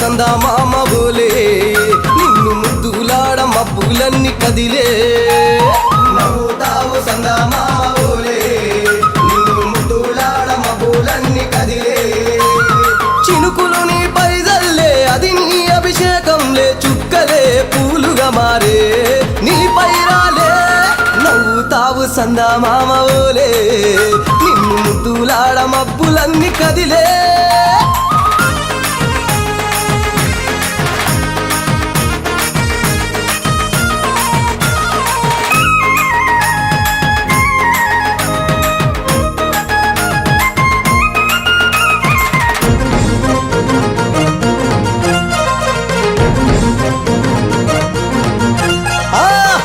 సందా మామ బోలే నిన్ను ముద్దులాడ మబ్బులన్నీ కదిలే నవ్వుతావు సందా మామ బోలే నిన్ను ముద్దులాడ మబ్బులన్నీ కదిలే చినుకులు నీ పైదల్లే అది నీ అభిషేకంలే చుక్కలే పూలుగా మారే నీ పైరాలే నవ్వుతావు సందా మామ బోలే నిన్ను ముద్దులాడ మబ్బులన్నీ కదిలే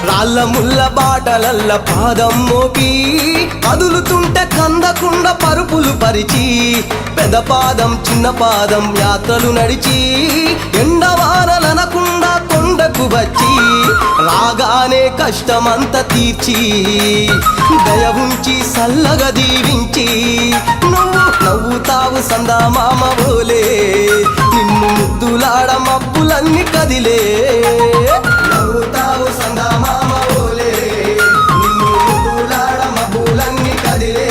రాళ్ళ ముళ్ళ బాటలల్ల పాదం మోపి కదులుతుంటే కందకుండా పరుపులు పరిచి పెద్ద పాదం చిన్న పాదం యాత్రలు నడిచి ఎండవానలనకుండా కొండకు వచ్చి రాగానే కష్టమంత తీర్చి దయ ఉంచి సల్లగా దీవించి నువ్వు నవ్వుతావు సందా మామ బోలే నిన్ను ముద్దులాడ మబ్బులన్నీ కదిలే నవ్వుతావు సందా మామ బోలే నిన్ను ముద్దులాడ మబ్బులన్నీ కదిలే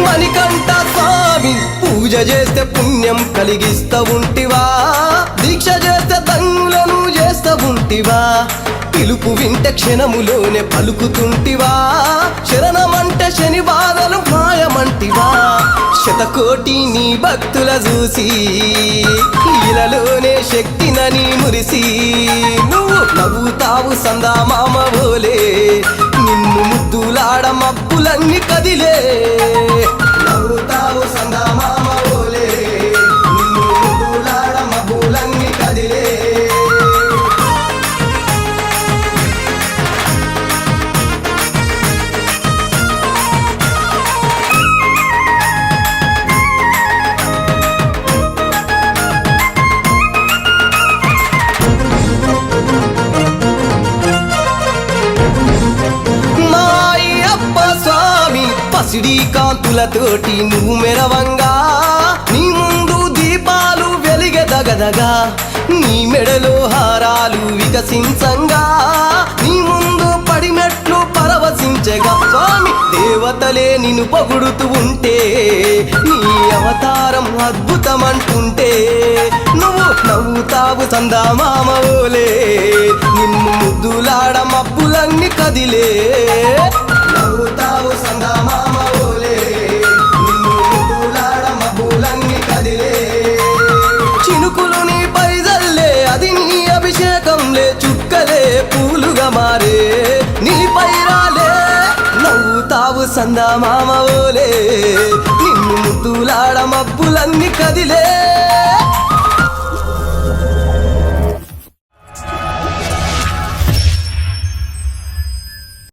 మణికంఠ స్వామి పూజ చేస్తే పుణ్యం కలిగిస్తా ఉంటివా దీక్ష చేస్తే తంగులను చేస్తా ఉంటివా పిలుపు వింటే క్షణములోనే పలుకుతుంటివా శరణమంటే శని బాధలు మాయమంటివా శతకోటి నీ భక్తుల చూసి ఇలలోనే శక్తినని మురిసి నువ్వు నవ్వుతావు సందా మామ బోలే నిన్ను ముద్దులాడ మబ్బులన్నీ కదిలే నవ్వుతావు సందా మామ బోలే నిన్ను ముద్దులాడ మబ్బులన్నీ కదిలే పసిడి కాంతులతోటి నువ్వు మెరవంగా నీ ముందు దీపాలు వెలిగెదగదగా నీ మెడలో హారాలు వికసించంగా నీ ముందు పడినట్లు పరవశించగా స్వామి దేవతలే నిన్ను పొగుడుతూ ఉంటే నీ అవతారం అద్భుతమంటుంటే నువ్వు నవ్వుతావు సందా మామ బోలే నిన్ను ముద్దులాడ మబ్బులన్నీ కదిలే నవ్వుతావు సందా మామ బోలే నిన్ను ముద్దులాడ మబ్బులన్నీ కదిలే చినుకులు నీ పైదల్లే అది నీ అభిషేకంలే చుక్కలే పూలుగా మారే నీ పైరాలే నవ్వుతావు సందా మామ బోలే నిన్ను ముద్దులాడ మబ్బులన్నీ కదిలే